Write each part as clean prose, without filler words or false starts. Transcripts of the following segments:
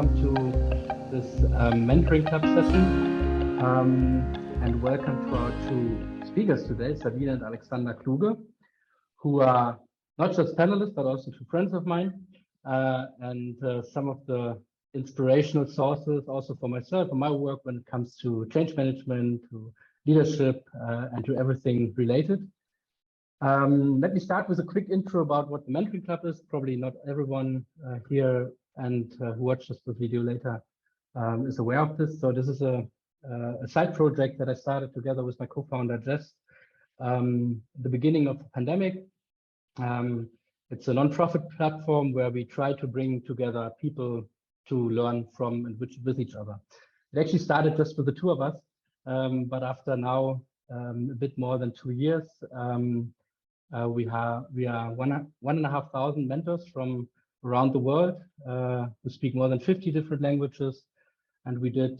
welcome to this mentoring club session, and welcome to our two speakers today, Sabine and Alexander Kluge, who are not just panelists but also two friends of mine, and some of the inspirational sources also for myself and my work when it comes to change management, to leadership, and to everything related. Let me start with a quick intro about what the mentoring club is. Probably not everyone here and who watches this video later is aware of this. So this is a side project that I started together with my co-founder Jess at the beginning of the pandemic. It's a non-profit platform where we try to bring together people to learn from and with each other. It actually started just with the two of us, but after now a bit more than 2 years, we are 1,500 mentors from around the world who speak more than 50 different languages, and we did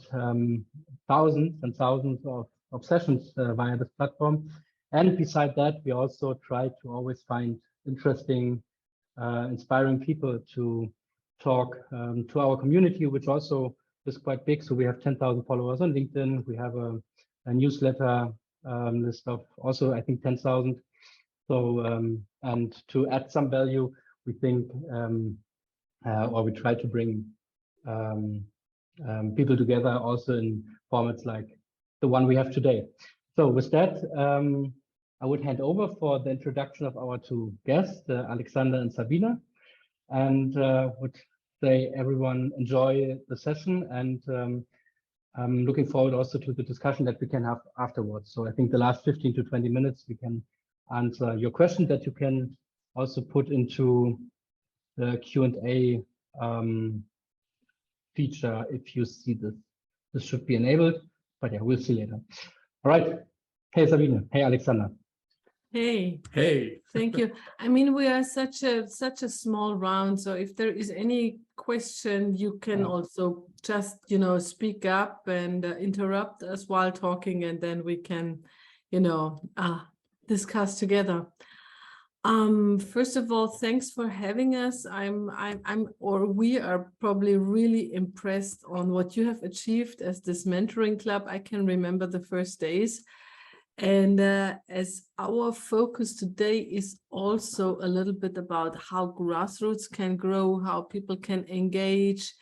thousands and thousands of sessions via this platform. And beside that, we also try to always find interesting, inspiring people to talk to our community, which also is quite big. So we have 10,000 followers on LinkedIn. We have a newsletter list of also, I think, 10,000. So, and to add some value, we think, or we try to bring people together also in formats like the one we have today. So with that, I would hand over for the introduction of our two guests, Alexander and Sabine, and would say everyone enjoy the session, and I'm looking forward also to the discussion that we can have afterwards. So I think the last 15 to 20 minutes we can answer your question that you can also put into the Q&A feature if you see this. This should be enabled, but yeah, we'll see later. All right. Hey, Sabine. Hey, Alexander. Hey. Hey. Thank you. I mean, we are such a small round, so if there is any question, you can also just, speak up and interrupt us while talking, and then we can, discuss together. First of all, thanks for having us. We are probably really impressed on what you have achieved as this mentoring club. I can remember the first days. And as our focus today is also a little bit about how grassroots can grow, how people can engage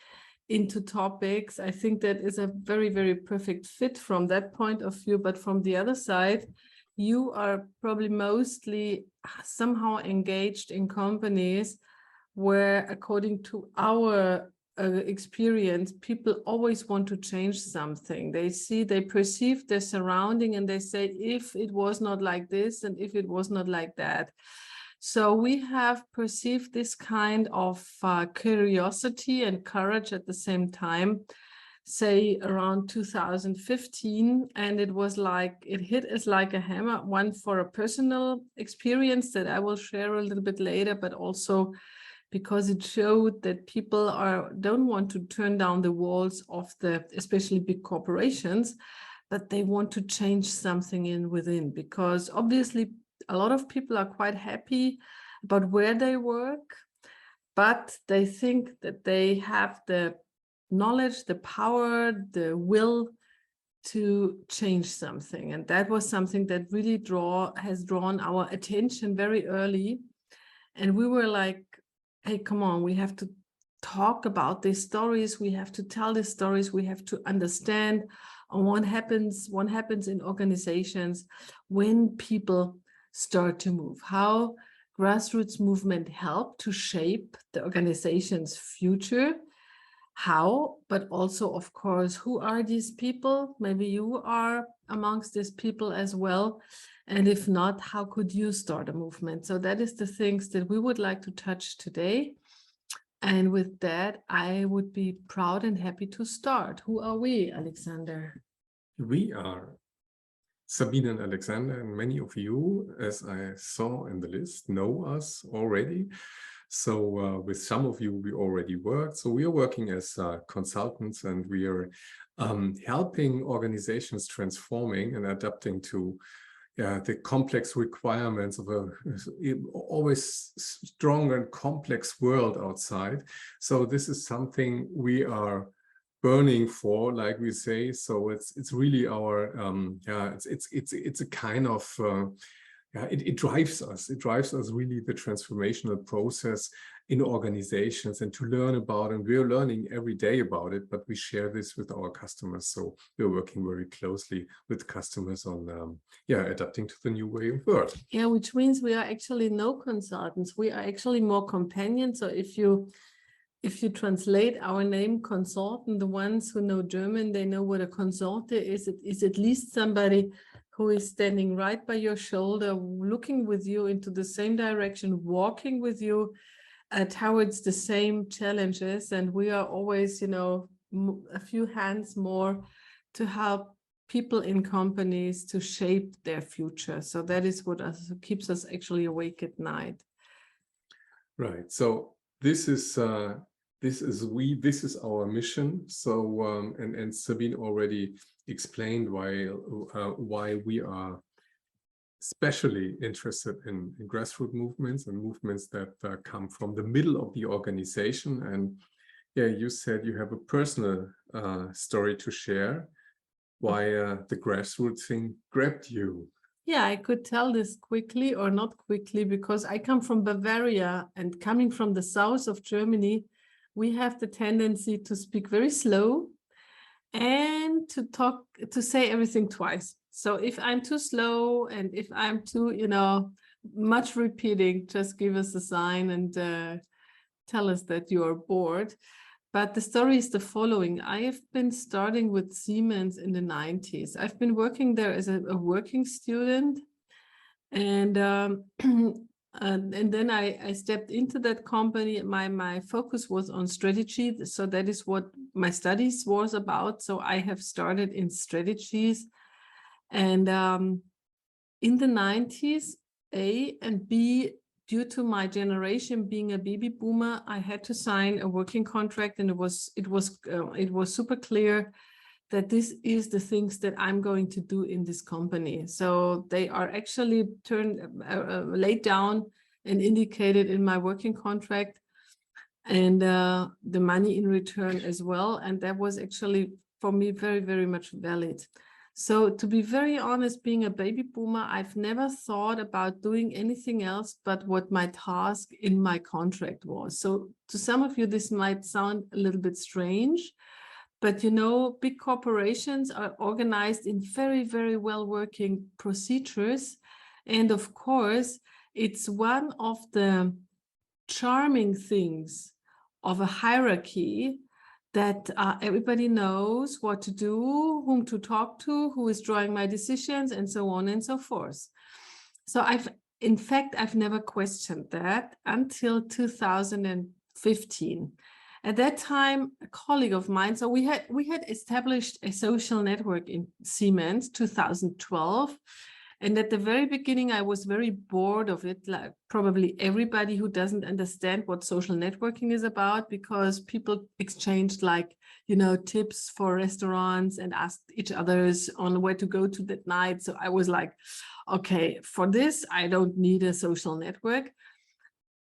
into topics, I think that is a very, very perfect fit from that point of view. But from the other side, you are probably mostly somehow engaged in companies where, according to our experience, people always want to change something. They perceive their surrounding and they say, if it was not like this and if it was not like that. So we have perceived this kind of curiosity and courage at the same time, say around 2015, and it was like it hit us like a hammer. One, for a personal experience that I will share a little bit later, but also because it showed that people don't want to turn down the walls of the especially big corporations, but they want to change something within, because obviously a lot of people are quite happy about where they work, but they think that they have the knowledge, the power, the will to change something. And that was something that really has drawn our attention very early. And we were like, hey, come on, we have to talk about these stories. We have to tell these stories. We have to understand what happens in organizations when people start to move, how grassroots movement help to shape the organization's future. How, but also, of course, who are these people? Maybe you are amongst these people as well. And if not, how could you start a movement? So that is the things that we would like to touch today. And with that, I would be proud and happy to start. Who are we, Alexander? We are Sabine and Alexander, and many of you, as I saw in the list, know us already. So with some of you, we already worked. So we are working as consultants, and we are helping organizations transforming and adapting to the complex requirements of a always strong and complex world outside. So this is something we are burning for, like we say. So it's really our it's a kind of it drives us. It drives us really, the transformational process in organizations, and to learn about, and we're learning every day about it, but we share this with our customers. So we're working very closely with customers on adapting to the new way of work. Yeah, which means we are actually no consultants. We are actually more companions. So if you translate our name consultant, the ones who know German, they know what a consultant is. It is at least somebody who is standing right by your shoulder, looking with you into the same direction, walking with you towards the same challenges. And we are always, you know, a few hands more to help people in companies to shape their future. So that is what keeps us actually awake at night. Right. So this is our mission. So and Sabine already explained why we are especially interested in grassroots movements, and movements that come from the middle of the organization. And yeah, you said you have a personal story to share, why the grassroots thing grabbed you. Yeah, I could tell this quickly or not quickly, because I come from Bavaria, and coming from the south of Germany, we have the tendency to speak very slow and to say everything twice. So if I'm too slow, and if I'm too, you know, much repeating, just give us a sign and tell us that you are bored. But the story is the following. I have been starting with Siemens in the 90s. I've been working there as a working student. And then I stepped into that company. My focus was on strategy. So that is what my studies was about. So I have started in strategies. And in the 90s, A and B, due to my generation being a baby boomer, I had to sign a working contract, and it was super clear that this is the things that I'm going to do in this company. So they are actually laid down and indicated in my working contract, and the money in return as well. And that was actually for me very, very much valid. So to be very honest, being a baby boomer, I've never thought about doing anything else but what my task in my contract was. So to some of you, this might sound a little bit strange, but you know, big corporations are organized in very, very well working procedures. And of course, it's one of the charming things of a hierarchy that everybody knows what to do, whom to talk to, who is drawing my decisions, and so on and so forth. So in fact, I've never questioned that until 2015. At that time, a colleague of mine, so we had established a social network in Siemens 2012. And at the very beginning, I was very bored of it, like probably everybody who doesn't understand what social networking is about, because people exchanged, like, you know, tips for restaurants and asked each others on where to go to that night. So I was like, okay, for this, I don't need a social network.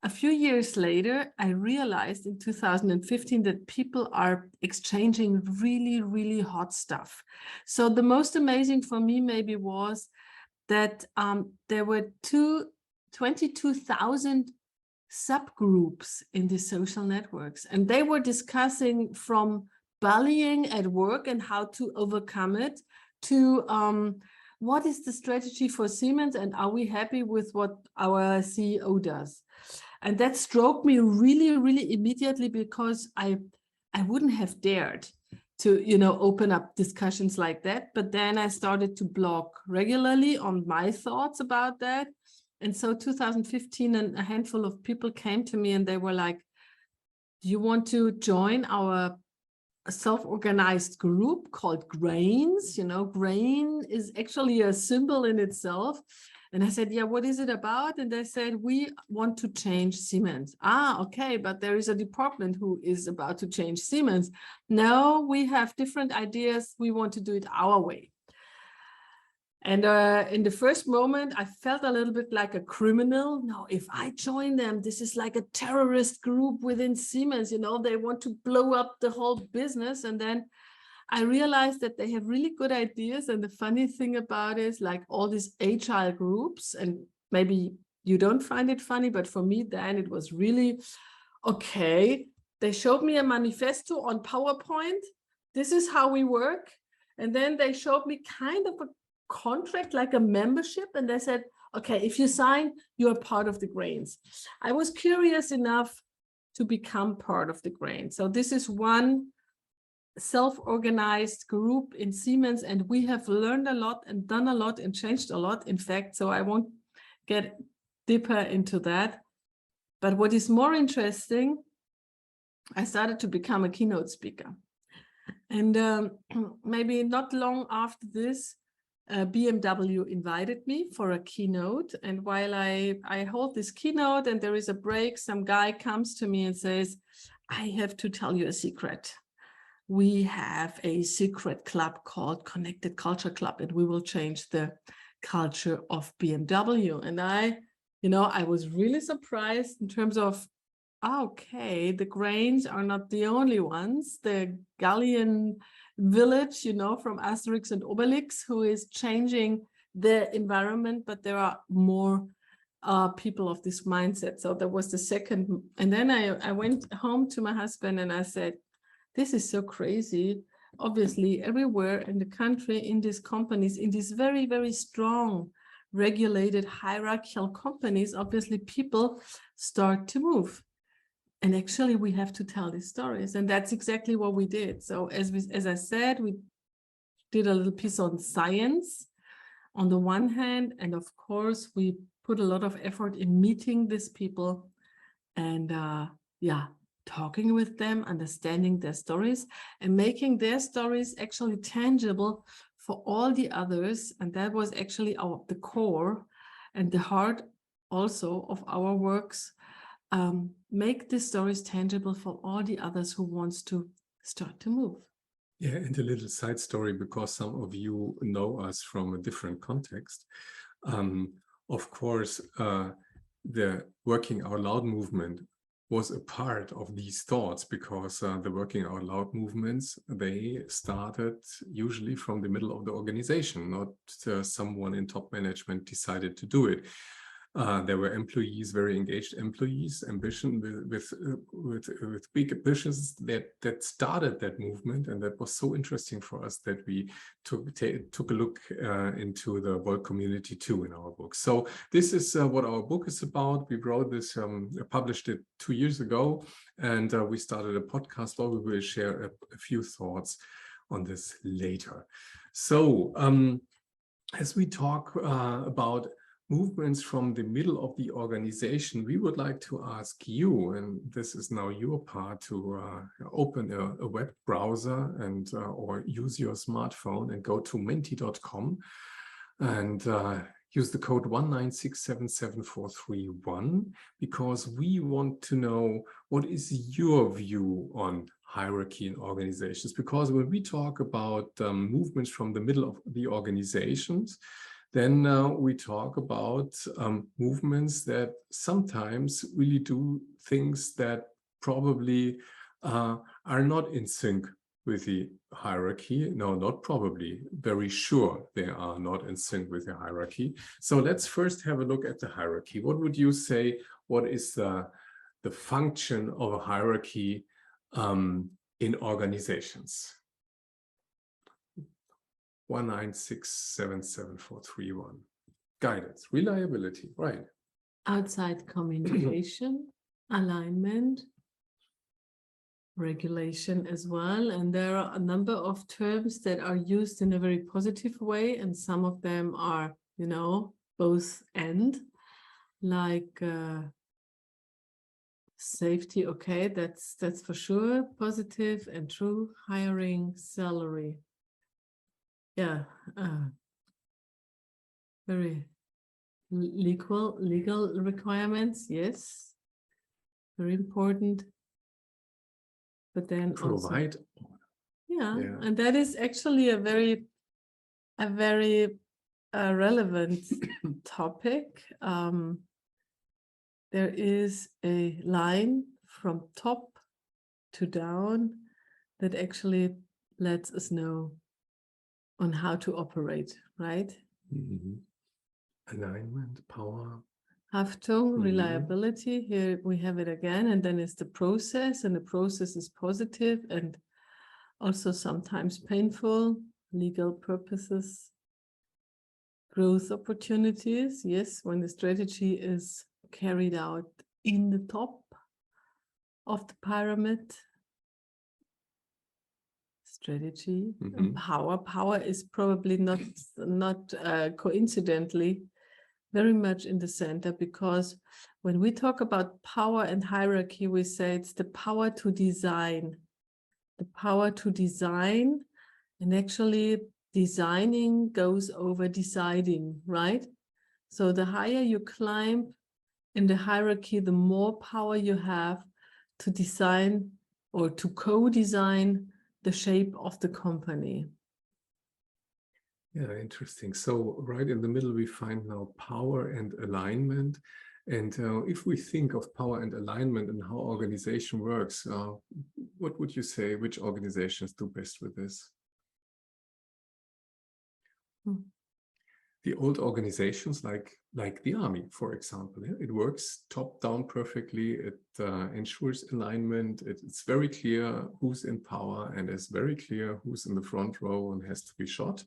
A few years later, I realized in 2015 that people are exchanging really, really hot stuff. So the most amazing for me maybe was that there were 22,000 subgroups in these social networks, and they were discussing from bullying at work and how to overcome it to what is the strategy for Siemens, and are we happy with what our CEO does? And that struck me really, really immediately, because I wouldn't have dared to, you know, open up discussions like that. But then I started to blog regularly on my thoughts about that. And so 2015, and a handful of people came to me and they were like, do you want to join our self-organized group called Grains? You know, grain is actually a symbol in itself. And I said, yeah, what is it about? And they said, we want to change Siemens. Ah, okay, but there is a department who is about to change Siemens. No, we have different ideas. We want to do it our way. And in the first moment, I felt a little bit like a criminal. No, if I join them, this is like a terrorist group within Siemens, you know, they want to blow up the whole business. And then I realized that they have really good ideas. And the funny thing about it is like all these agile groups, and maybe you don't find it funny, but for me then it was really, okay, they showed me a manifesto on PowerPoint. This is how we work. And then they showed me kind of a contract, like a membership. And they said, okay, if you sign, you're part of the grains. I was curious enough to become part of the grain. So this is one self-organized group in Siemens, and we have learned a lot and done a lot and changed a lot, in fact, so I won't get deeper into that. But what is more interesting, I started to become a keynote speaker. And maybe not long after this, BMW invited me for a keynote. And while I hold this keynote and there is a break, some guy comes to me and says, I have to tell you a secret. We have a secret club called Connected Culture Club, and we will change the culture of BMW. And I was really surprised in terms of, okay, the grains are not the only ones. The Gallian village, you know, from Asterix and Obelix, who is changing the environment, but there are more people of this mindset. So that was the second. And then I went home to my husband and I said, this is so crazy. Obviously, everywhere in the country, in these companies, in these very, very strong, regulated, hierarchical companies, obviously people start to move. And actually, we have to tell these stories. And that's exactly what we did. So as I said, we did a little piece on science on the one hand. And of course, we put a lot of effort in meeting these people and talking with them, understanding their stories, and making their stories actually tangible for all the others. And that was actually the core and the heart also of our works. Make the stories tangible for all the others who wants to start to move. Yeah, and a little side story, because some of you know us from a different context. Of course, the Working Out Loud movement was a part of these thoughts, because the Working Out Loud movements, they started usually from the middle of the organization, not someone in top management decided to do it. There were employees, very engaged employees, ambition with big ambitions that started that movement, and that was so interesting for us that we took a look into the world community too in our book. So this is what our book is about. We wrote this, published it 2 years ago, and we started a podcast where we will share a few thoughts on this later. So as we talk about movements from the middle of the organization, we would like to ask you, and this is now your part, to open a web browser and or use your smartphone and go to menti.com and use the code 196774431, because we want to know what is your view on hierarchy in organizations. Because when we talk about movements from the middle of the organizations, then we talk about movements that sometimes really do things that probably are not in sync with the hierarchy. No, not probably, very sure they are not in sync with the hierarchy. So let's first have a look at the hierarchy. What would you say, what is the function of a hierarchy in organizations? 196774431. Guidance, reliability, right? Outside communication, alignment, regulation as well. And there are a number of terms that are used in a very positive way, and some of them are, you know, both and, like safety. Okay, that's for sure positive and true. Hiring, salary. Yeah, very legal requirements, yes, very important. But then provide also, yeah, and that is actually a very a relevant topic. There is a line from top to down that actually lets us know on how to operate, right? Mhm. Alignment, power. Haftung, reliability, here we have it again, and then it's the process, and the process is positive and also sometimes painful, legal purposes, growth opportunities, yes, when the strategy is carried out in the top of the pyramid. Strategy and power. Power is probably not coincidentally very much in the center, because when we talk about power and hierarchy, we say it's the power to design. The power to design, and actually designing goes over deciding, right? So the higher you climb in the hierarchy, the more power you have to design or to co-design the shape of the company. Yeah, interesting. So right in the middle, we find now power and alignment. And if we think of power and alignment and how organization works, what would you say, which organizations do best with this? The old organizations like the army, for example, it works top down perfectly. It ensures alignment. It's very clear who's in power, and it's very clear who's in the front row and has to be shot.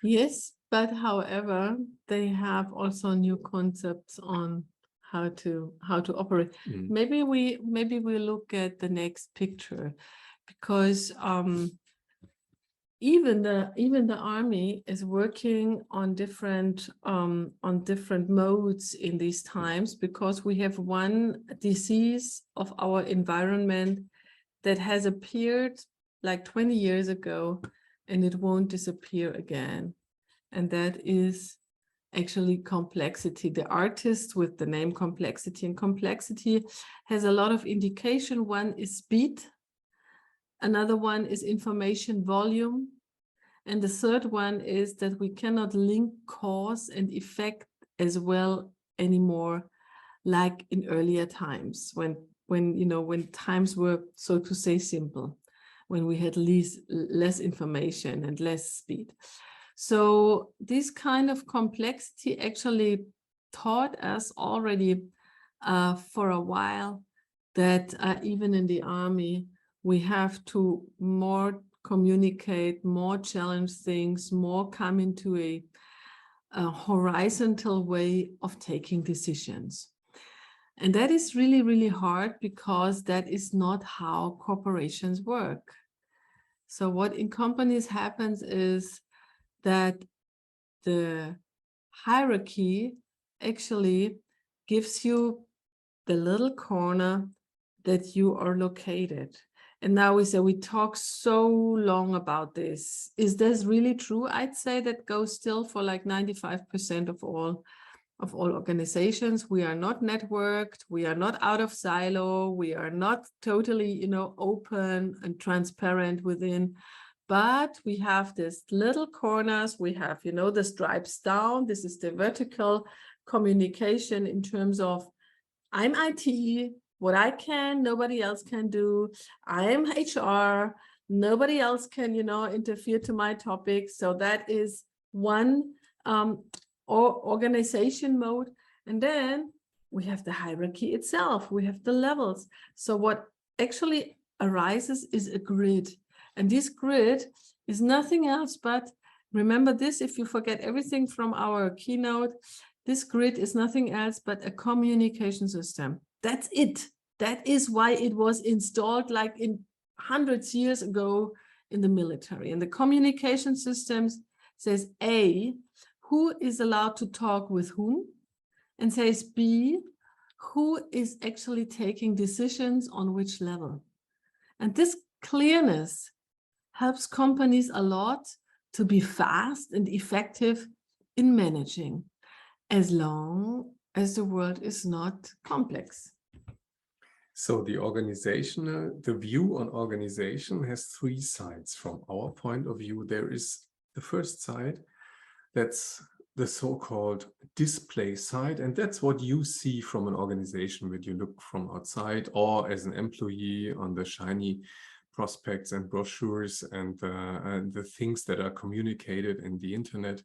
Yes, but however, they have also new concepts on how to operate. Maybe we look at the next picture, because even the army is working on different modes in these times, because we have one disease of our environment that has appeared like 20 years ago, and it won't disappear again. And that is actually complexity. The artist with the name complexity, and complexity has a lot of indication. One is speed. Another one is information volume. And the third one is that we cannot link cause and effect as well anymore, like in earlier times when times were, so to say, simple, when we had less information and less speed. So this kind of complexity actually taught us already for a while that even in the army, we have to more communicate, more challenge things, more come into a horizontal way of taking decisions. And that is really, really hard, because that is not how corporations work. So what in companies happens is that the hierarchy actually gives you the little corner that you are located. And now we talk so long about this. Is this really true? I'd say that goes still for like 95% of all organizations. We are not networked. We are not out of silo. We are not totally, open and transparent within. But we have these little corners. We have, the stripes down. This is the vertical communication in terms of I'm IT, what I can, nobody else can do. I'm HR, nobody else can, interfere to my topic. So that is one organization mode. And then we have the hierarchy itself. We have the levels. So what actually arises is a grid. And this grid is nothing else but, remember this, if you forget everything from our keynote, this grid is nothing else but a communication system. That's it. That is why it was installed like in hundreds of years ago in the military. And the communication systems says A, who is allowed to talk with whom, and says B, who is actually taking decisions on which level. And this clearness helps companies a lot to be fast and effective in managing, as long as the world is not complex. So the view on organization has three sides. From our point of view, there is the first side, that's the so-called display side, and that's what you see from an organization when you look from outside or as an employee on the shiny prospects and brochures and the things that are communicated in the internet.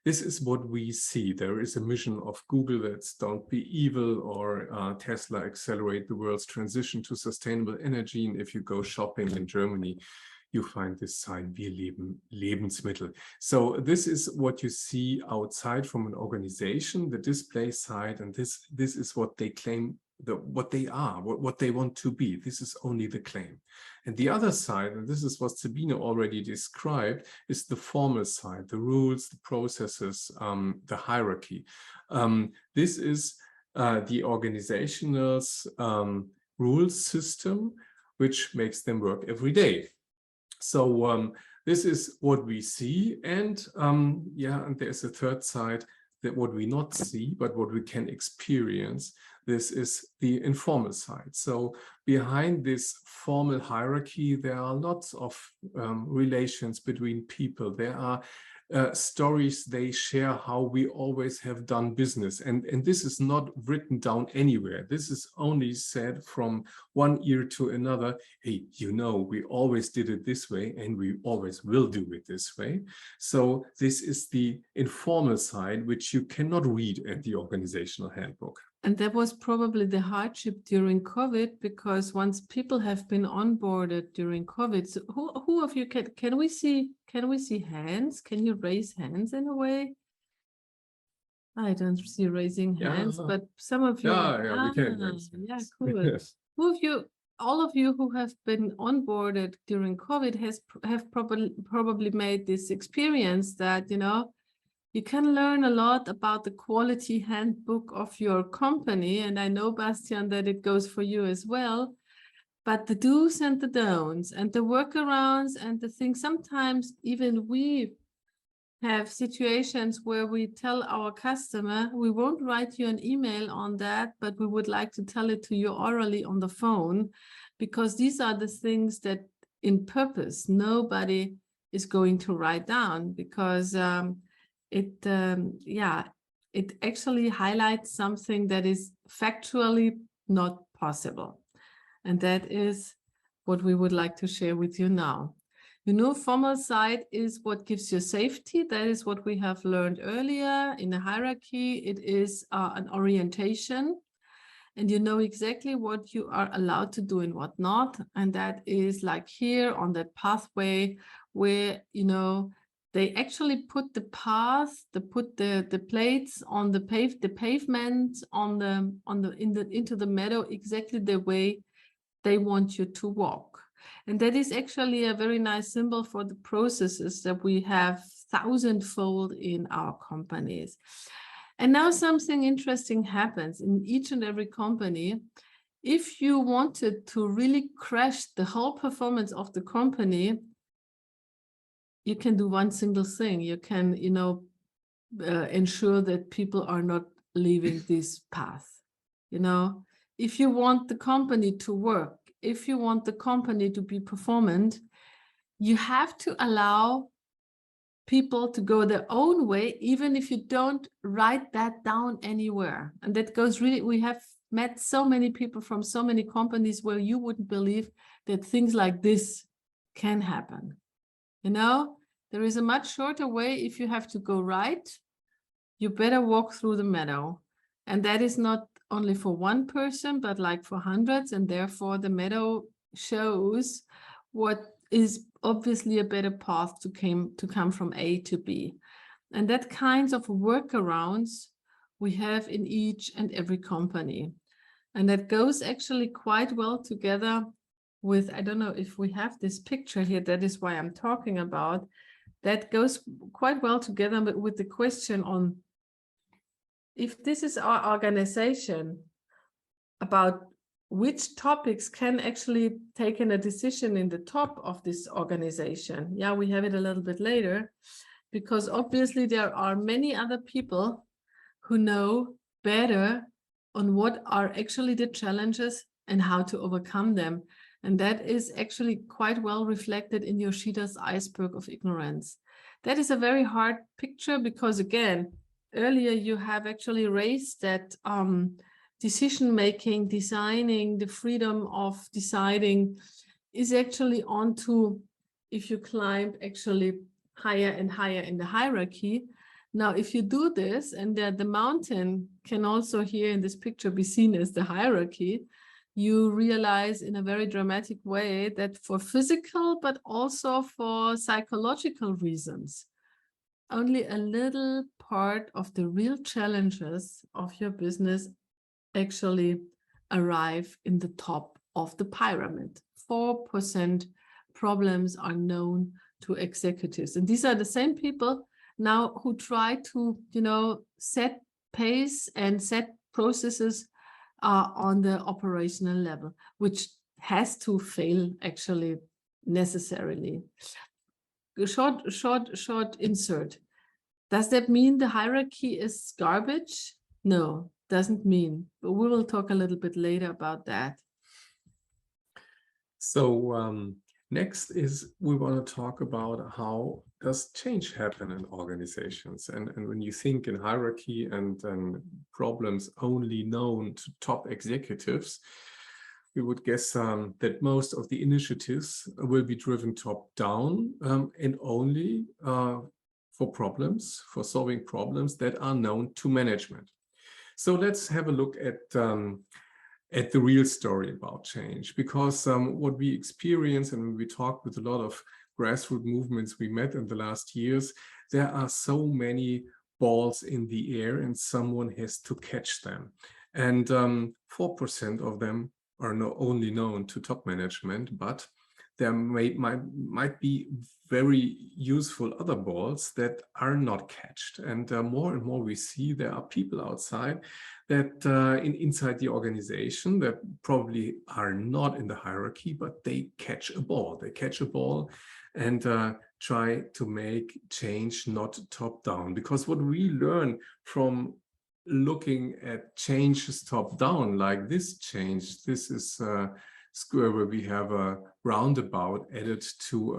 This is what we see. There is a mission of Google that's don't be evil, or Tesla accelerate the world's transition to sustainable energy. And if you go shopping in Germany, you find this sign, wir leben Lebensmittel. So this is what you see outside from an organization, the display side, and this is what they claim, what they are, what they want to be. This is only the claim. And the other side, and this is what Sabine already described, is the formal side, the rules, the processes, the hierarchy. This is the organizational's rules system, which makes them work every day. So this is what we see, and yeah, and there's a third side, that what we not see, but what we can experience. This is the informal side. So behind this formal hierarchy, there are lots of relations between people. There are stories they share, how we always have done business. And this is not written down anywhere. This is only said from one ear to another. Hey, you know, we always did it this way and we always will do it this way. So this is the informal side, which you cannot read at the organizational handbook. And that was probably the hardship during COVID, because once people have been onboarded during COVID, so who of you can we see hands? Can you raise hands in a way? I don't see raising hands, but some of you. We can raise hands. Yeah, cool. Yes. Who of you, all of you who have been onboarded during COVID have probably made this experience that, you know, you can learn a lot about the quality handbook of your company. And I know, Bastian, that it goes for you as well. But the do's and the don'ts and the workarounds and the things, sometimes even we have situations where we tell our customer, we won't write you an email on that, but we would like to tell it to you orally on the phone, because these are the things that in purpose nobody is going to write down, because it actually highlights something that is factually not possible. And that is what we would like to share with you now. You know, formal side is what gives you safety. That is what we have learned earlier in the hierarchy. It is an orientation, and you know exactly what you are allowed to do and what not. And that is like here on that pathway where, you know, they actually put the path, they put the plates on the pavement into the meadow exactly the way they want you to walk. And that is actually a very nice symbol for the processes that we have thousandfold in our companies. And now something interesting happens in each and every company. If you wanted to really crash the whole performance of the company, you can do one single thing. You can, you know, ensure that people are not leaving this path. You know, if you want the company to work, if you want the company to be performant, you have to allow people to go their own way, even if you don't write that down anywhere. And that goes really, we have met so many people from so many companies where you wouldn't believe that things like this can happen. You know, there is a much shorter way. If you have to go right, you better walk through the meadow. And that is not only for one person, but like for hundreds. And therefore the meadow shows what is obviously a better path to come from A to B. And that kinds of workarounds we have in each and every company. And that goes actually quite well together with, I don't know if we have this picture here, that is why I'm talking about, that goes quite well together with the question on, if this is our organization, about which topics can actually take a decision in the top of this organization. Yeah, we have it a little bit later, because obviously there are many other people who know better on what are actually the challenges and how to overcome them. And that is actually quite well reflected in Yoshida's iceberg of ignorance. That is a very hard picture because, again, earlier you have actually raised that decision-making, designing, the freedom of deciding is actually onto, if you climb actually higher and higher in the hierarchy. Now, if you do this, and the mountain can also here in this picture be seen as the hierarchy, you realize in a very dramatic way that for physical, but also for psychological reasons, only a little part of the real challenges of your business actually arrive in the top of the pyramid. 4% problems are known to executives. And these are the same people now who try to, set pace and set processes on the operational level, which has to fail actually necessarily. Short insert. Does that mean the hierarchy is garbage? No, doesn't mean. But we will talk a little bit later about that. So next is we want to talk about how does change happen in organizations. And when you think in hierarchy and problems only known to top executives, we would guess that most of the initiatives will be driven top down and only for solving problems that are known to management. So let's have a look at the real story about change, because what we experience and when we talk with a lot of grassroots movements we met in the last years, there are so many balls in the air and someone has to catch them. And 4% of them are not only known to top management, but there might be very useful other balls that are not catched. And more we see there are people outside that inside the organization that probably are not in the hierarchy, but they catch a ball. They catch a ball and try to make change not top down. Because what we learn from looking at changes top down, like this change, this is square where we have a roundabout added to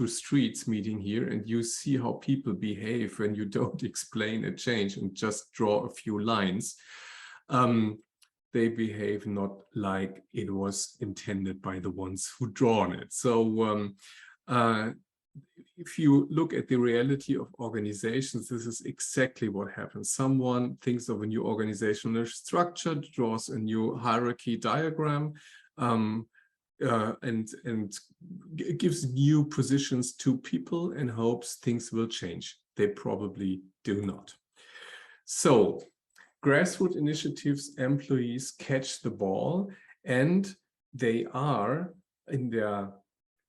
streets meeting here, and you see how people behave when you don't explain a change and just draw a few lines. They behave not like it was intended by the ones who drawn it. So if you look at the reality of organizations, this is exactly what happens. Someone thinks of a new organizational structure, draws a new hierarchy diagram, and gives new positions to people and hopes things will change. They probably do not. So grassroots initiatives, employees catch the ball, and they are in their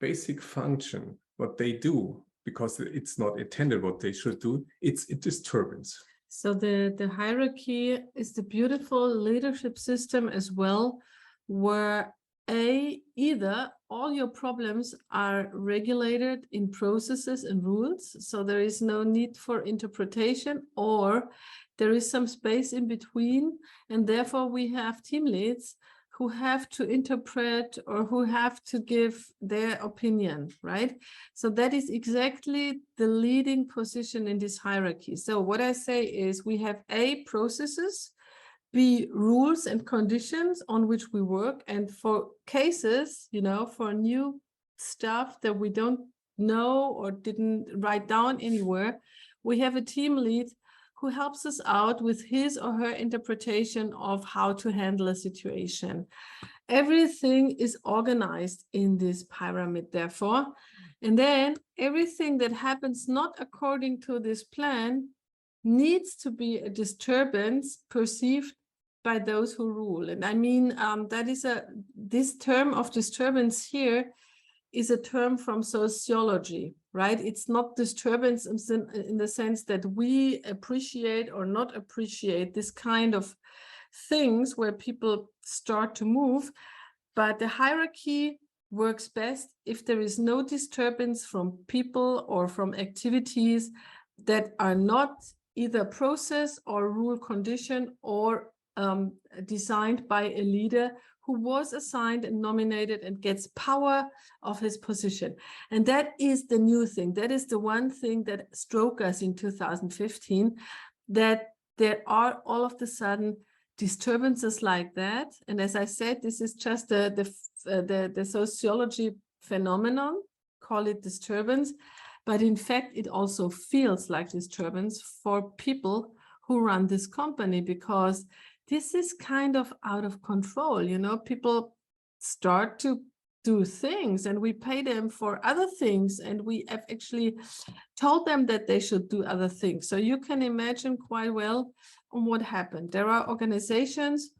basic function. What they do, because it's not intended what they should do, it's a disturbance. So the hierarchy is the beautiful leadership system as well, where either all your problems are regulated in processes and rules, so there is no need for interpretation, or there is some space in between, and therefore we have team leads who have to interpret or who have to give their opinion, right? So that is exactly the leading position in this hierarchy. So what I say is we have A, processes, B, rules and conditions on which we work. And for cases, for new stuff that we don't know or didn't write down anywhere, we have a team lead who helps us out with his or her interpretation of how to handle a situation. Everything is organized in this pyramid, therefore, and then everything that happens not according to this plan needs to be a disturbance perceived by those who rule. And I mean, this term of disturbance here is a term from sociology, right? It's not disturbance in the sense that we appreciate or not appreciate this kind of things where people start to move, but the hierarchy works best if there is no disturbance from people or from activities that are not either process or rule condition or designed by a leader who was assigned and nominated and gets power of his position. And that is the new thing. That is the one thing that struck us in 2015, that there are all of a sudden disturbances like that. And as I said, this is just the sociology phenomenon, call it disturbance. But in fact, it also feels like disturbance for people who run this company, because this is kind of out of control. You know, people start to do things and we pay them for other things, and we have actually told them that they should do other things. So you can imagine quite well what happened. There are organizations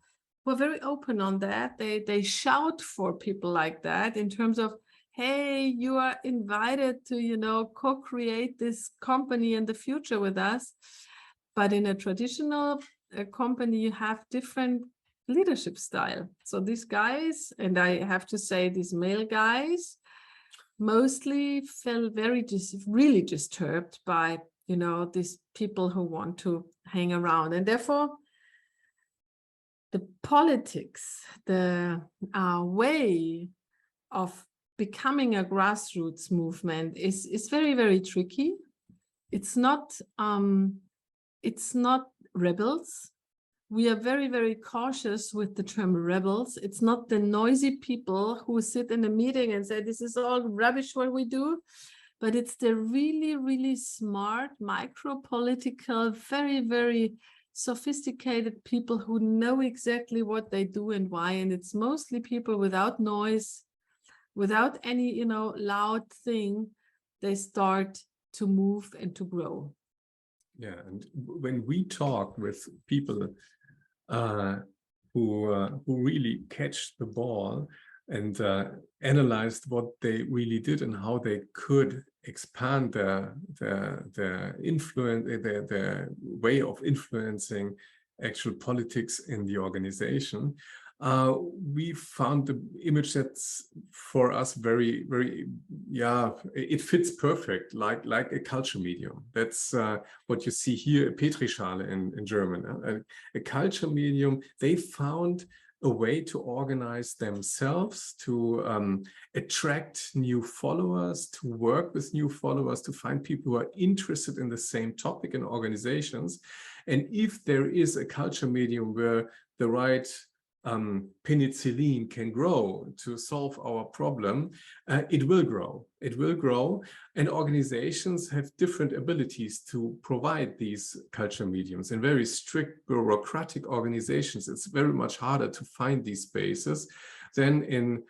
who are very open on that. They shout for people like that in terms of, hey, you are invited to, you know, co-create this company in the future with us. But in a traditional company, you have different leadership style. So these guys, and I have to say these male guys, mostly felt really disturbed by, you know, these people who want to hang around. And therefore, the politics, the way of becoming a grassroots movement is very, very tricky. It's not rebels. We are very, very cautious with the term rebels. It's not the noisy people who sit in a meeting and say, this is all rubbish what we do, but it's the really, really smart, micro-political, very, very sophisticated people who know exactly what they do and why. And it's mostly people without noise, without any, you know, loud thing. They start to move and to grow. Yeah, and when we talk with people who really catch the ball and analyzed what they really did and how they could expand their influence, their way of influencing actual politics in the organization, we found the image that's for us very, very, yeah, it fits perfect, like a culture medium. That's what you see here, Petrischale in German. A culture medium, they found a way to organize themselves, to attract new followers, to work with new followers, to find people who are interested in the same topic in organizations. And if there is a culture medium where the right penicillin can grow to solve our problem, it will grow. It will grow. And organizations have different abilities to provide these culture mediums. In very strict bureaucratic organizations, it's very much harder to find these spaces than in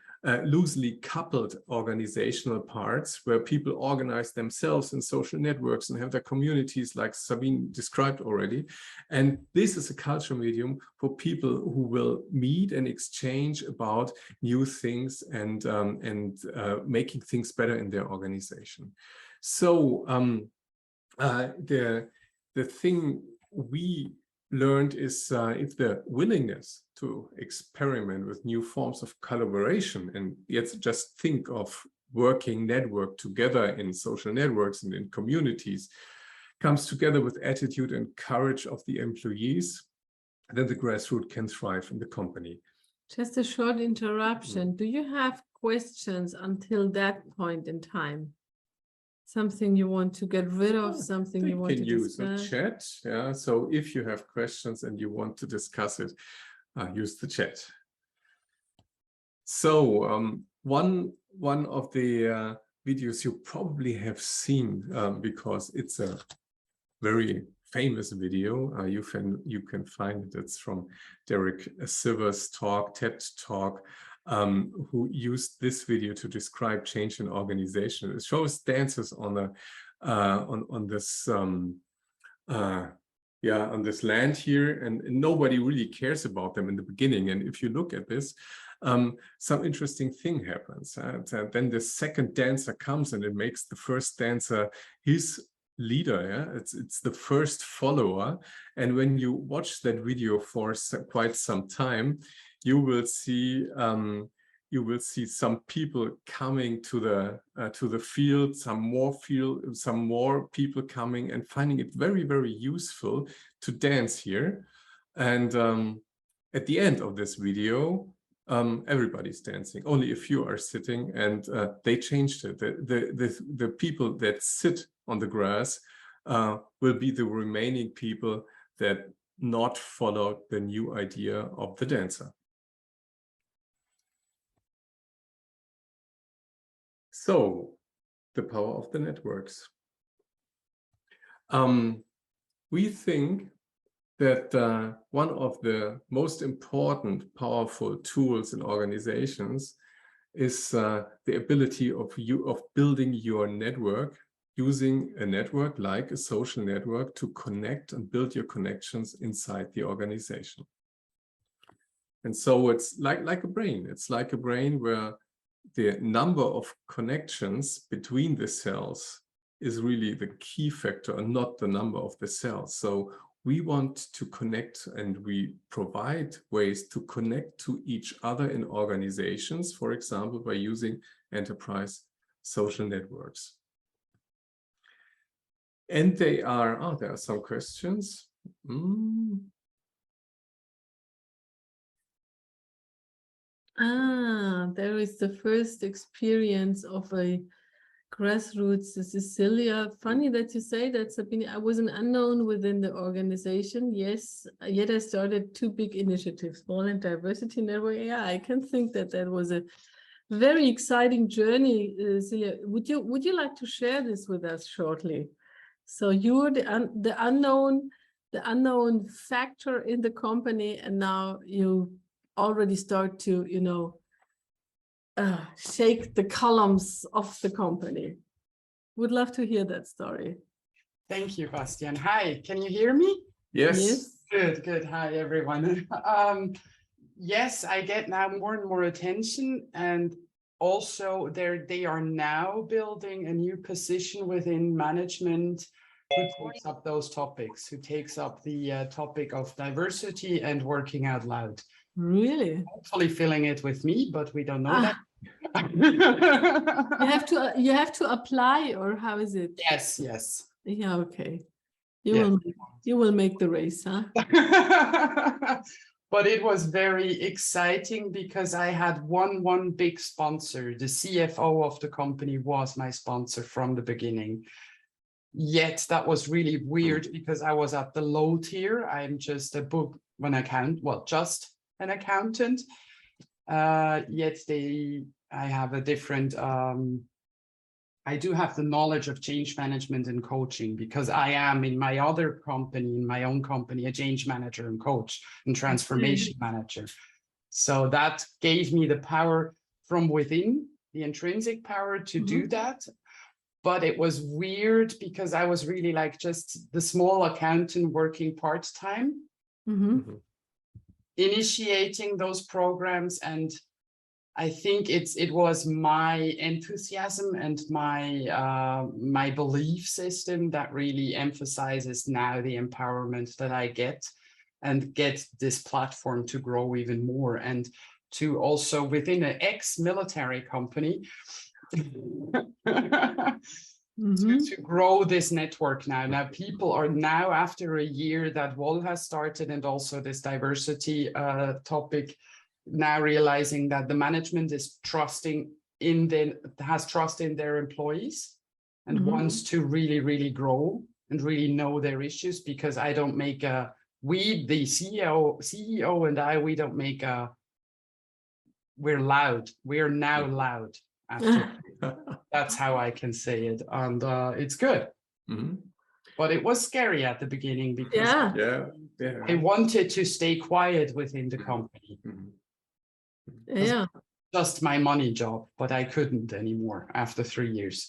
loosely coupled organizational parts where people organize themselves in social networks and have their communities, like Sabine described already. And this is a culture medium for people who will meet and exchange about new things and making things better in their organization. So the thing we learned is if the willingness to experiment with new forms of collaboration, and yet just think of working network together in social networks and in communities, comes together with attitude and courage of the employees, then the grassroots can thrive in the company. Just a short interruption. Do you have questions until that point in time? Something you want to get rid of, something you want to discuss? You can use the chat. Yeah. So if you have questions and you want to discuss it, use the chat. So one of the videos you probably have seen because it's a very famous video. You can find it. It's from Derek Sivers' talk, TED talk, who used this video to describe change in organization. It shows dancers on this land here, and nobody really cares about them in the beginning. And if you look at this, some interesting thing happens. Then the second dancer comes and it makes the first dancer his leader. Yeah, it's the first follower. And when you watch that video for quite some time, you will see some people coming to the field, some more people coming and finding it very, very useful to dance here. And at the end of this video, everybody's dancing. Only a few are sitting, and they changed it. The people that sit on the grass will be the remaining people that not followed the new idea of the dancer. So, the power of the networks. We think that one of the most important, powerful tools in organizations is the ability of building your network, using a network like a social network to connect and build your connections inside the organization. And so it's like a brain. It's like a brain where the number of connections between the cells is really the key factor and not the number of the cells. So we want to connect, and we provide ways to connect to each other in organizations, for example, by using enterprise social networks. And there are some questions. There is the first experience of a Grassroots, Cecilia. Funny that you say that, Sabine. I was an unknown within the organization. Yes, yet I started 2 big initiatives, Small and Diversity Network. Yeah, I can think that that was a very exciting journey, Cecilia. Would you like to share this with us shortly? So you're the unknown factor in the company, and now you already start to, shake the columns of the company. Would love to hear that story. Thank you, Bastian. Hi, can you hear me? Yes. Good. Hi, everyone. Yes, I get now more and more attention, and also they are now building a new position within management who takes up those topics, who takes up the topic of diversity and working out loud. Really? Hopefully filling it with me, but we don't know that. You have to apply, or how is it? Yes. Yeah, okay. You will make the race, huh? But it was very exciting because I had one big sponsor. The CFO of the company was my sponsor from the beginning. Yet that was really weird because I was at the low tier. I'm just just an accountant. Yet I have a different, I do have the knowledge of change management and coaching because I am in my other company, in my own company, a change manager and coach and transformation manager. So that gave me the power from within, the intrinsic power to do that. But it was weird because I was really like just the small accountant working part-time, initiating those programs. And I think it was my enthusiasm and my belief system that really emphasizes now the empowerment that I get and get this platform to grow even more, and to also within an ex-military company to grow this network now. Now people are now, after a year that Wol has started and also this diversity topic, now realizing that the management is has trust in their employees and wants to really grow and really know their issues, because I don't make the CEO and we don't make we're loud. We're now loud after. That's how I can say it. And it's good. But it was scary at the beginning because I wanted to stay quiet within the company. Yeah. Just my money job, but I couldn't anymore after 3 years.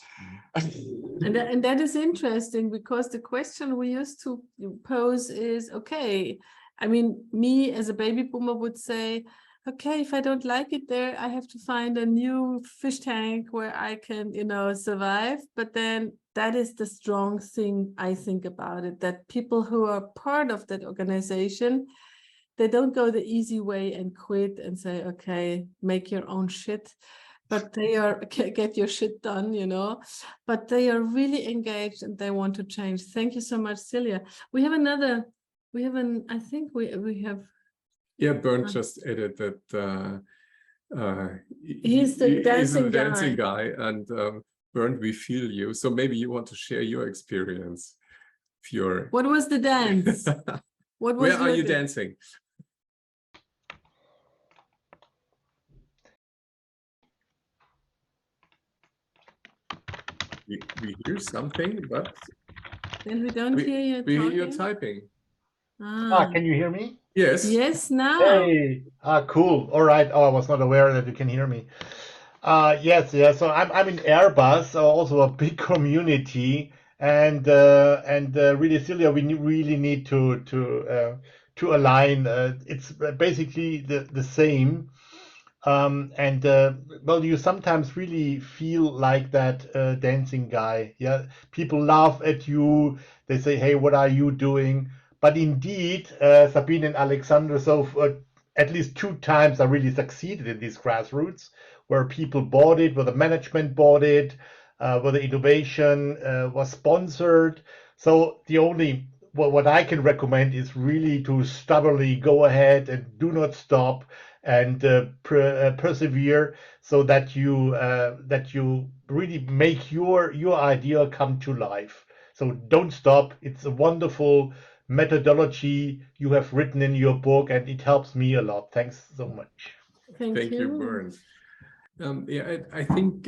And that is interesting, because the question we used to pose is, okay, I mean, me as a baby boomer would say, okay, if I don't like it there, I have to find a new fish tank where I can, survive. But then that is the strong thing I think about it, that people who are part of that organization, they don't go the easy way and quit and say, okay, make your own shit, but they are get your shit done, but they are really engaged and they want to change. Thank you so much, Celia. I think we have. Yeah, Bernd just added that He's the dancing guy, and Bernd, we feel you. So maybe you want to share your experience. If you're... What was the dance? What was Where are you dancing? We hear something, but then we don't hear you we talking. hear you typing. Can you hear me? Yes. Yes, now. Hey, cool. All right. Oh, I was not aware that you can hear me. Yes, yeah. So I'm in Airbus, also a big community, and really, Celia, we really need to align. It's basically the same. Well, you sometimes really feel like that dancing guy. Yeah, people laugh at you. They say, "Hey, what are you doing?" But indeed, Sabine and Alexander, so at least 2 times I really succeeded in these grassroots, where people bought it, where the management bought it, where the innovation was sponsored. So the only what I can recommend is really to stubbornly go ahead and do not stop and persevere, so that you really make your idea come to life. So don't stop. It's a wonderful methodology you have written in your book, and it helps me a lot. Thanks so much. Thank you, Bernd. Yeah, I think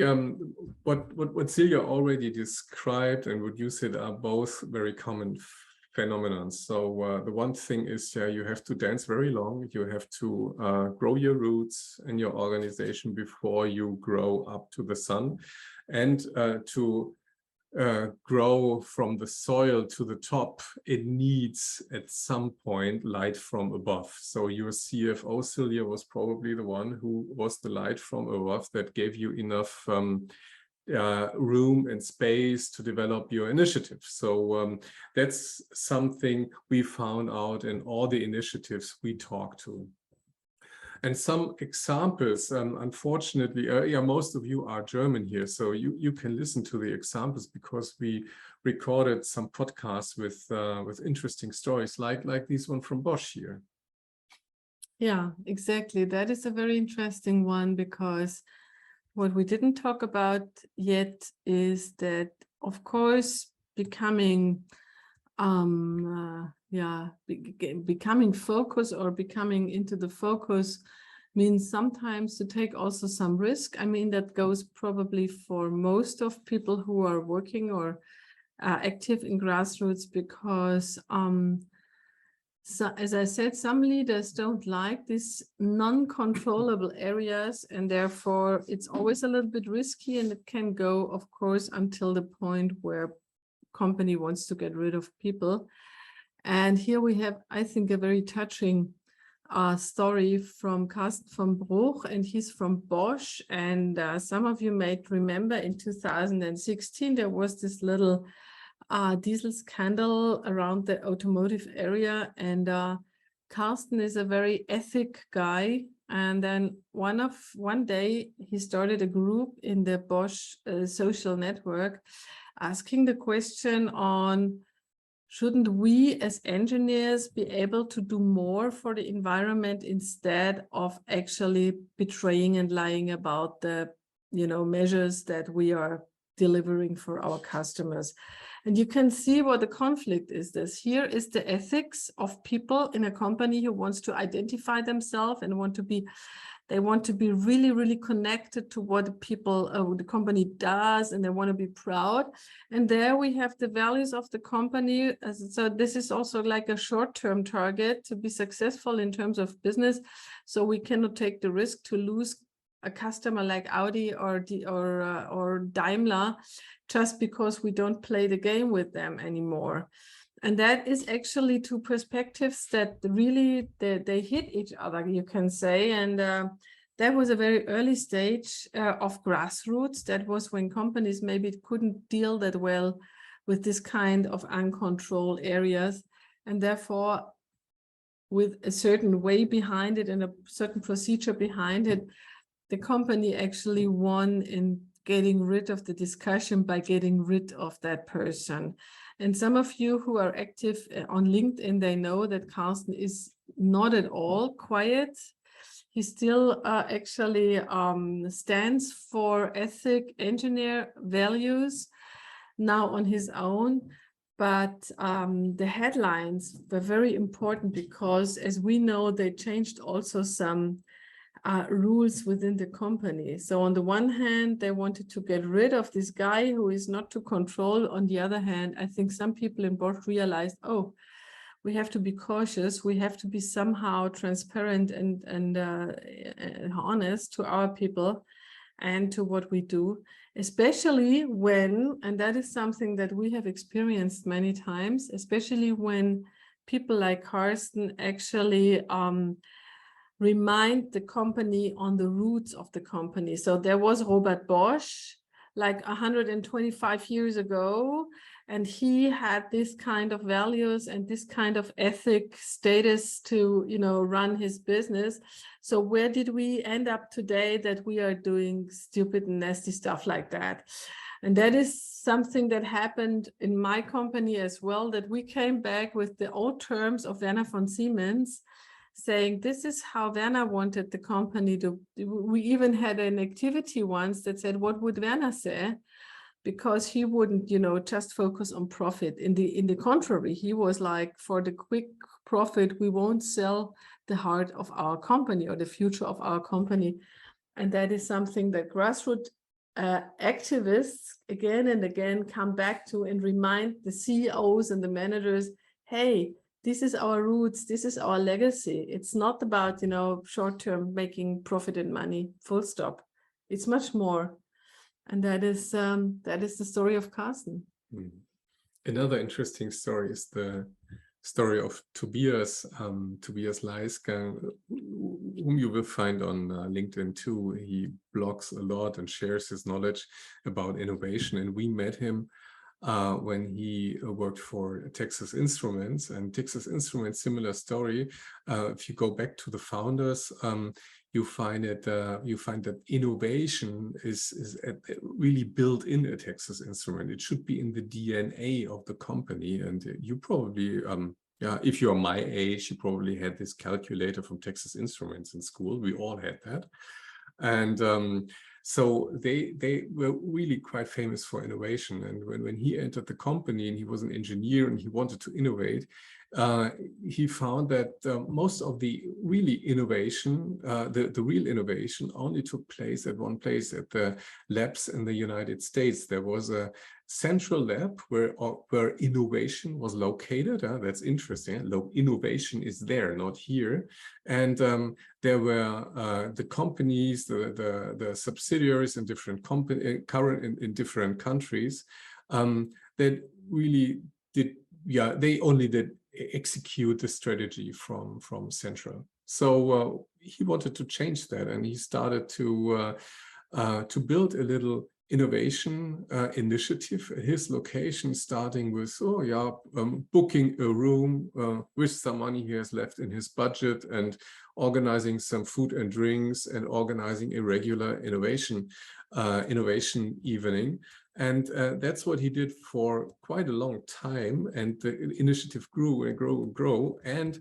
what Celia already described and what you said are both very common phenomenon. So the one thing is, you have to dance very long. You have to grow your roots in your organization before you grow up to the sun, and to grow from the soil to the top, it needs at some point light from above. So your CFO, Celia, was probably the one who was the light from above that gave you enough room and space to develop your initiative. So that's something we found out in all the initiatives we talked to. And some examples, unfortunately, most of you are German here, so you can listen to the examples, because we recorded some podcasts with interesting stories like this one from Bosch here. Yeah, exactly. That is a very interesting one, because what we didn't talk about yet is that, of course, becoming becoming focus, or becoming into the focus, means sometimes to take also some risk. I mean, that goes probably for most of people who are working or active in grassroots, because so, as I said, some leaders don't like these non-controllable areas, and therefore it's always a little bit risky, and it can go, of course, until the point where company wants to get rid of people. And here we have, I think, a very touching story from Carsten von Bruch, and he's from Bosch. And some of you might remember in 2016, there was this little diesel scandal around the automotive area, and Carsten is a very ethic guy. And then one day he started a group in the Bosch social network, asking the question on, shouldn't we as engineers be able to do more for the environment instead of actually betraying and lying about the measures that we are delivering for our customers? And you can see what the conflict is. Here is the ethics of people in a company who wants to identify themselves and they want to be really, really connected to what the company does, and they want to be proud. And there we have the values of the company. So this is also like a short-term target to be successful in terms of business. So we cannot take the risk to lose a customer like Audi or Daimler just because we don't play the game with them anymore. And that is actually two perspectives that really they hit each other, you can say. And that was a very early stage of grassroots. That was when companies maybe couldn't deal that well with this kind of uncontrolled areas. And therefore, with a certain way behind it and a certain procedure behind it, the company actually won in getting rid of the discussion by getting rid of that person. And some of you who are active on LinkedIn, they know that Carsten is not at all quiet. He still actually stands for ethic, engineer values now on his own. But the headlines were very important because, as we know, they changed also some rules within the company. So on the one hand, they wanted to get rid of this guy who is not to control. On the other hand, I think some people in board realized, oh, we have to be cautious. We have to be somehow transparent and honest to our people and to what we do, especially when, and that is something that we have experienced many times, especially when people like Carsten actually remind the company on the roots of the company. So there was Robert Bosch, like 125 years ago, and he had this kind of values and this kind of ethic status to, you know, run his business. So where did we end up today that we are doing stupid and nasty stuff like that? And that is something that happened in my company as well, that we came back with the old terms of Werner von Siemens, saying this is how Werner wanted the company to. We even had an activity once that said, what would Werner say? Because he wouldn't, you know, just focus on profit. In the contrary, he was like, for the quick profit, we won't sell the heart of our company or the future of our company. And that is something that grassroots activists again and again come back to and remind the CEOs and the managers, hey, this is our roots, this is our legacy. It's not about, you know, short-term making profit and money, full stop. It's much more. And that is the story of Carsten. Another interesting story is the story of Tobias Leiske, whom you will find on LinkedIn too. He blogs a lot and shares his knowledge about innovation. And we met him when he worked for Texas Instruments. And Texas Instruments, similar story. If you go back to the founders, you find that innovation is really built in a Texas Instrument. It should be in the DNA of the company. And you probably, if you're my age, you probably had this calculator from Texas Instruments in school. We all had that. And so they were really quite famous for innovation. And when he entered the company and he was an engineer and he wanted to innovate, he found that most of the really innovation, the real innovation only took place at one place, at the labs in the United States. There was a central lab where innovation was located. That's interesting. Innovation is there, not here. And there were the companies, the subsidiaries in different in different countries that really did. Yeah, they only did execute the strategy from central. So he wanted to change that, and he started to build a little innovation initiative at his location, starting with booking a room with some money he has left in his budget, and organizing some food and drinks, and organizing a regular innovation evening. And that's what he did for quite a long time. And the initiative grew and grew and grew. And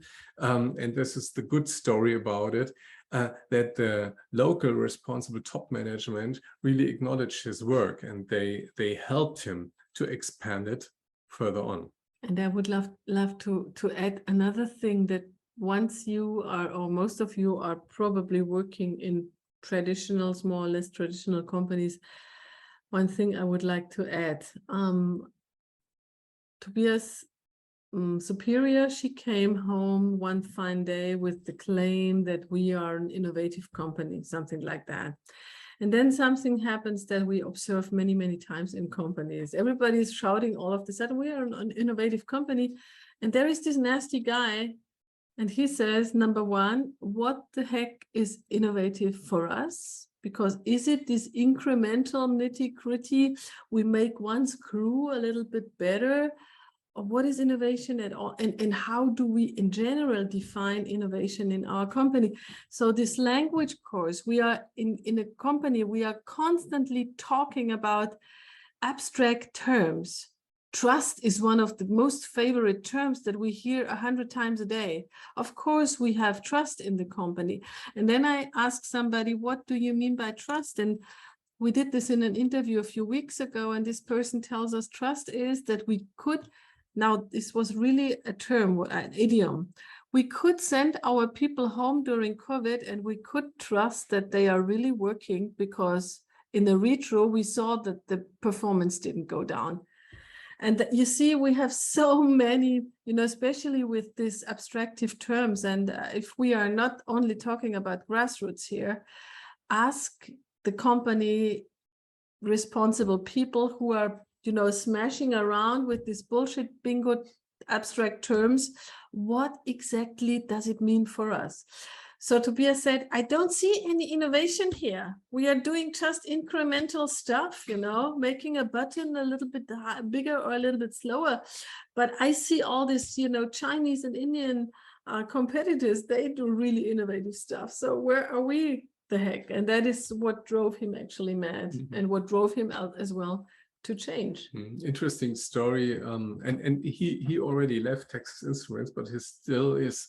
this is the good story about it, that the local responsible top management really acknowledged his work, and they helped him to expand it further on. And I would love to add another thing, that once you are, or most of you are probably working in traditional, more or less traditional companies, one thing I would like to add, Tobias' superior, she came home one fine day with the claim that we are an innovative company, something like that. And then something happens that we observe many, many times in companies. Everybody is shouting all of a sudden, we are an innovative company. And there is this nasty guy, and he says, number one, what the heck is innovative for us? Because is it this incremental nitty-gritty, we make one screw a little bit better? Or what is innovation at all? And how do we in general define innovation in our company? So this language course, we are in a company, we are constantly talking about abstract terms. trust is one of the most favorite terms that we hear 100 times a day. Of course, we have trust in the company. And then I asked somebody, what do you mean by trust? And we did this in an interview a few weeks ago, and this person tells us trust is that we could, now this was really a term, an idiom, we could send our people home during COVID and we could trust that they are really working, because in the retro, we saw that the performance didn't go down. And you see, we have so many, especially with these abstractive terms. And if we are not only talking about Grassroots here, ask the company responsible people who are, smashing around with this bullshit bingo abstract terms, what exactly does it mean for us? So Tobias said, I don't see any innovation here. We are doing just incremental stuff, making a button a little bit bigger or a little bit slower. But I see all this, Chinese and Indian competitors, they do really innovative stuff. So where are we the heck? And that is what drove him actually mad, and what drove him out as well to change. Interesting story. And he already left Texas Instruments, but his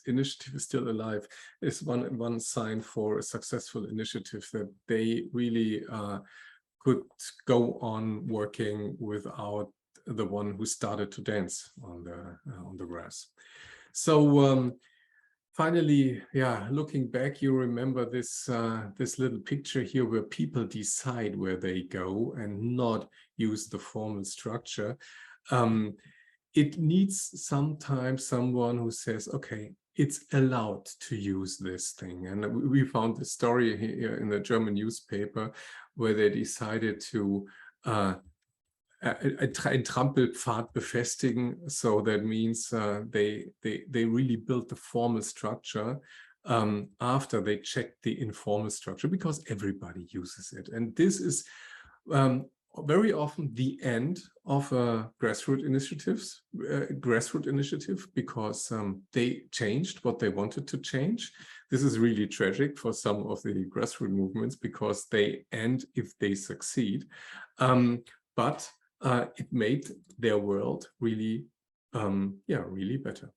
initiative is still alive. Is one sign for a successful initiative, that they really could go on working without the one who started to dance on the grass. So finally, looking back, you remember this this little picture here where people decide where they go and not use the formal structure. It needs sometimes someone who says, okay, it's allowed to use this thing. And we found the story here in the German newspaper where they decided to ein Trampelpfad befestigen. So that means they really built the formal structure after they checked the informal structure, because everybody uses it. And this is very often the end of a grassroots initiative, because they changed what they wanted to change. This is really tragic for some of the grassroots movements, because they end if they succeed. But it made their world really, really better.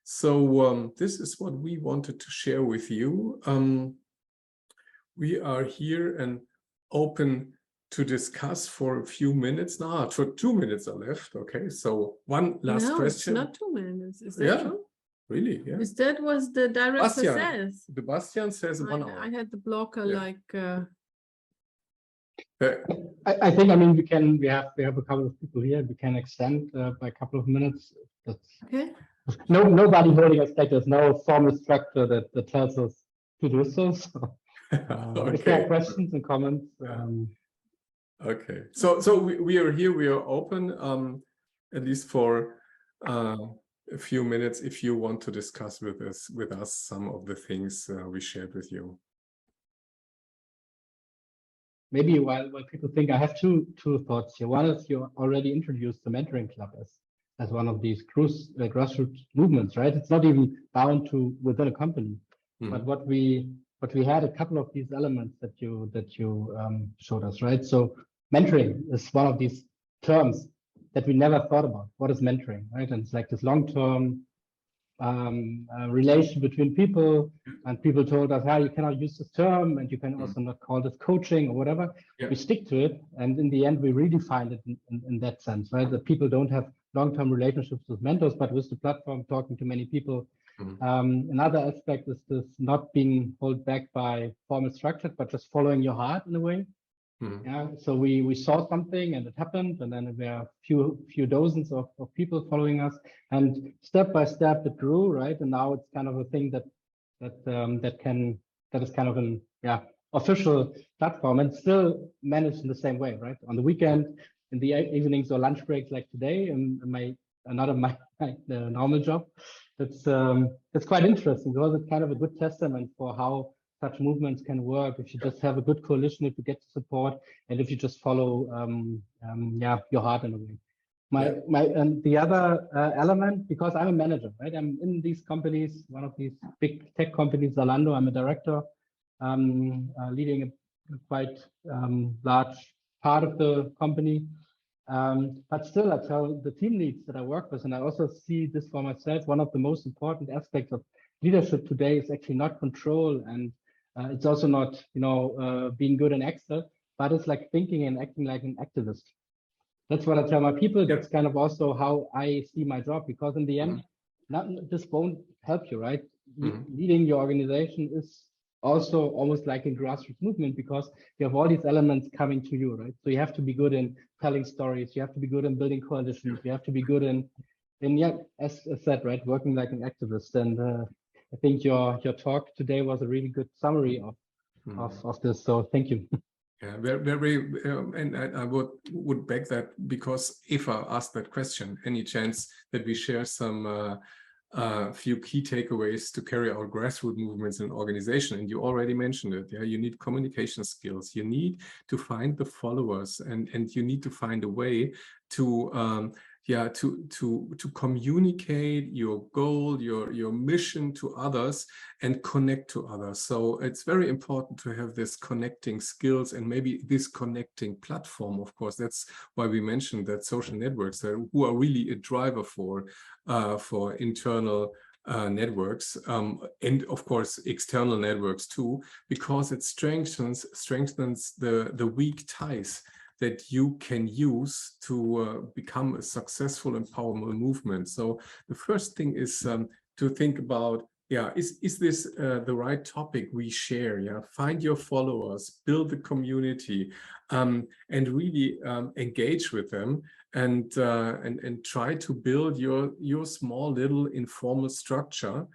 So this is what we wanted to share with you. We are here and open to discuss for a few minutes now. For 2 minutes are left. Okay, so one last question. No, it's not 2 minutes. Is that true? Really? Yeah. Is that what the director says? Sebastian says 1 hour. I had the blocker I think, we have a couple of people here. We can extend by a couple of minutes. That's okay. Nobody holding us back. There's no formal structure that tells us to do so. Okay. If there are questions and comments. Okay, so we are here. We are open, at least for a few minutes, if you want to discuss with us some of the things we shared with you. Maybe while people think, I have two thoughts here. One is, you already introduced the mentoring club as one of these grassroots movements, right? It's not even bound to within a company, but what we had a couple of these elements that you showed us, right? So mentoring is one of these terms that we never thought about. What is mentoring, right? And it's like this long-term relation between people, and people told us, you cannot use this term, and you can also not call this coaching or whatever. We stick to it, and in the end we redefined it in that sense, right? That people don't have long-term relationships with mentors, but with the platform, talking to many people. Another aspect is this not being held back by formal structure, but just following your heart in a way. So we saw something and it happened, and then there are few dozens of people following us, and step by step it grew, right? And now it's kind of a thing that is kind of an official platform, and still managed in the same way, right? On the weekend, in the evenings or lunch breaks like today, and my normal job. It's quite interesting, because it's kind of a good testament for how such movements can work if you just have a good coalition, if you get support, and if you just follow your heart in a way. And the other element, because I'm a manager, right? I'm in these companies, one of these big tech companies, Zalando. I'm a director, leading a quite large part of the company. But still, I tell the team leads that I work with, and I also see this for myself, one of the most important aspects of leadership today is actually not control, and it's also not, being good in Excel, but it's like thinking and acting like an activist. That's what I tell my people. That's kind of also how I see my job, because in the end, this won't help you, right? Leading your organization is also almost like a grassroots movement, because you have all these elements coming to you, right? So you have to be good in telling stories, you have to be good in building coalitions, you have to be good in yeah, as I said, right, working like an activist. And I think your talk today was a really good summary of this. So thank you. Yeah, very, and I would beg that, because if I ask that question, any chance that we share some few key takeaways to carry out grassroots movements in an organization, and you already mentioned it. Yeah, you need communication skills. You need to find the followers, and you need to find a way to to communicate your goal, your mission to others and connect to others. So it's very important to have this connecting skills and maybe this connecting platform. Of course, that's why we mentioned that social networks who are really a driver for internal networks, and of course external networks too, because it strengthens the weak ties that you can use to become a successful and powerful movement. So the first thing is to think about, is this the right topic we share? Yeah, find your followers, build the community, and really engage with them, and try to build your small little informal structure,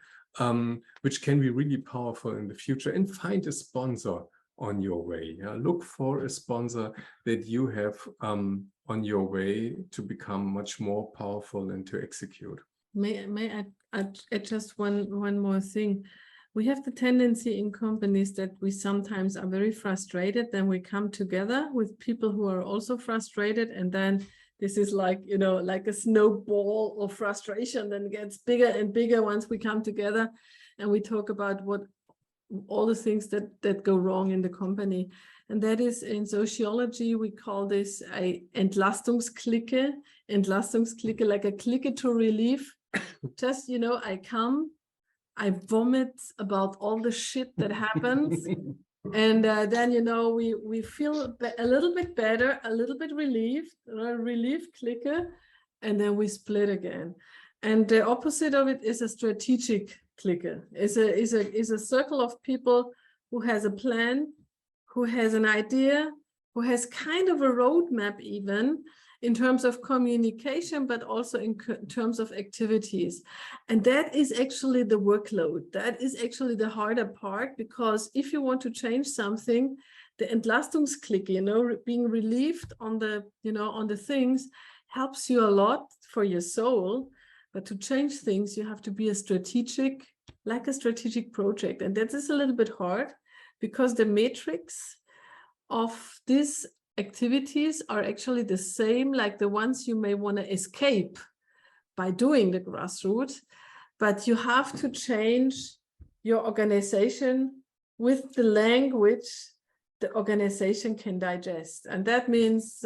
which can be really powerful in the future. And find a sponsor on your way. Look for a sponsor that you have on your way to become much more powerful and to execute. May I add just one more thing? We have the tendency in companies that we sometimes are very frustrated, then we come together with people who are also frustrated, and then this is like, like a snowball of frustration, then gets bigger and bigger once we come together and we talk about all the things that go wrong in the company. And that is, in sociology, we call this a Entlastungsklicke, like a clique to relief. Just, I come, I vomit about all the shit that happens. And then, we feel a little bit better, a little bit relieved, relief clique, and then we split again. And the opposite of it is a strategic clique. Is a circle of people who has a plan, who has an idea, who has kind of a roadmap, even in terms of communication, but also in terms of activities. And that is actually the workload. That is actually the harder part, because if you want to change something, the Entlastungsklicke, being relieved on the, on the things, helps you a lot for your soul. But to change things, you have to be strategic project. And that is a little bit hard, because the metrics of these activities are actually the same, like the ones you may want to escape by doing the grassroots. But you have to change your organization with the language the organization can digest. And that means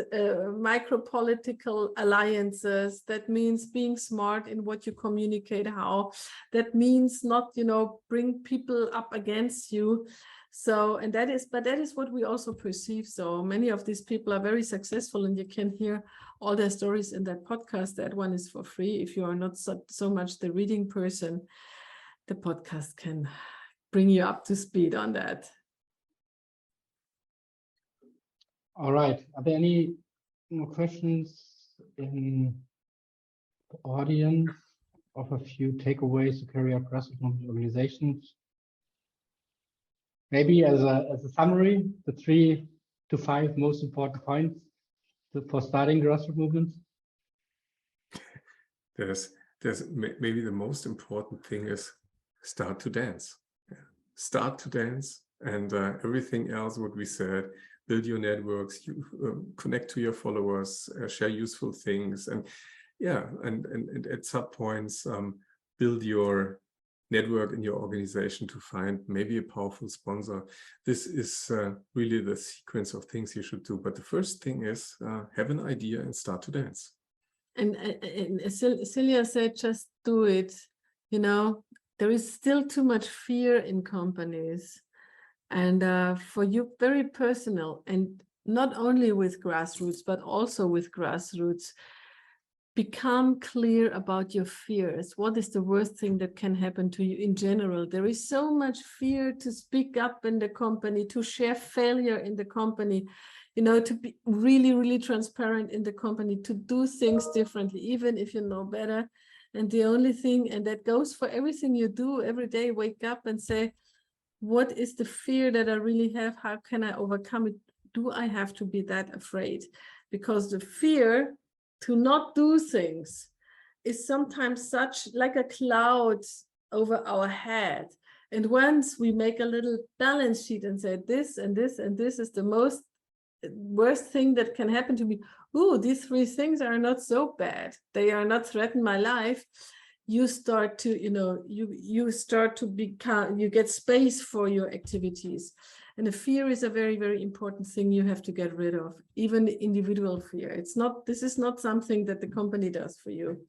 micro-political alliances. That means being smart in what you communicate, how. That means not, bring people up against you. So, but that is what we also perceive. So many of these people are very successful, and you can hear all their stories in that podcast. That one is for free. If you are not so much the reading person, the podcast can bring you up to speed on that. All right. Are there any more questions in the audience of a few takeaways to carry out grassroots organizations? Maybe as a summary, the 3 to 5 most important points for starting grassroots movements. There's maybe the most important thing is start to dance. Start to dance, and everything else what we said. Build your networks, connect to your followers, share useful things, and at some points build your network in your organization to find maybe a powerful sponsor. This is really the sequence of things you should do. But the first thing is have an idea and start to dance. And Celia said, just do it. You know, there is still too much fear in companies. And for you, very personal, and not only with Grassroots, but also with Grassroots, become clear about your fears. What is the worst thing that can happen to you in general? There is so much fear to speak up in the company, to share failure in the company, you know, to be really, really transparent in the company, to do things differently, even if you know better. And the only thing, and that goes for everything you do every day, wake up and say, what is the fear that I really have? How can I overcome it? Do I have to be that afraid? Because the fear to not do things is sometimes such like a cloud over our head. And once we make a little balance sheet and say this and this and this is the worst thing that can happen to me. Ooh, these 3 things are not so bad. They are not threatening my life. You start to, you know, you start to become, you get space for your activities. And the fear is a very, very important thing you have to get rid of, even the individual fear. It's not, this is not something that the company does for you.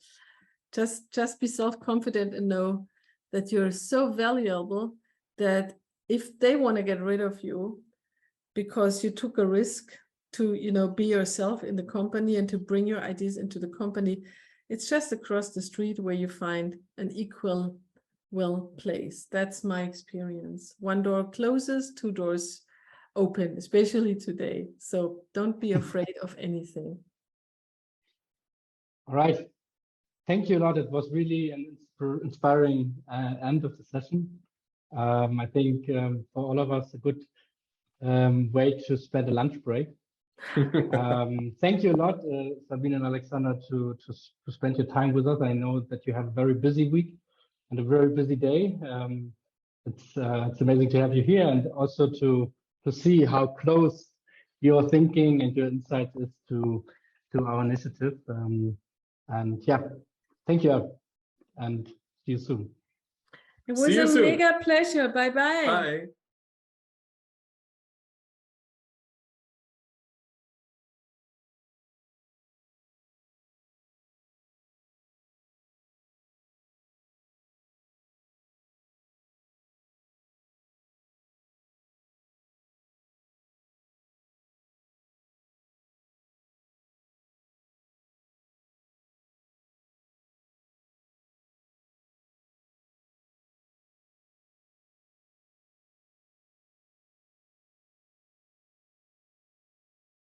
Just be self-confident and know that you're so valuable that if they want to get rid of you because you took a risk to, you know, be yourself in the company and to bring your ideas into the company, it's just across the street where you find an equal place. That's my experience. 1 door closes, 2 doors open, especially today. So don't be afraid of anything. All right. Thank you a lot. It was really an inspiring end of the session. I think for all of us, a good way to spend a lunch break. Thank you a lot, Sabine and Alexander, to spend your time with us. I know that you have a very busy week and a very busy day. It's amazing to have you here, and also to see how close your thinking and your insights is to our initiative. And yeah, thank you, and see you soon. It was a mega pleasure. Bye-bye. Bye.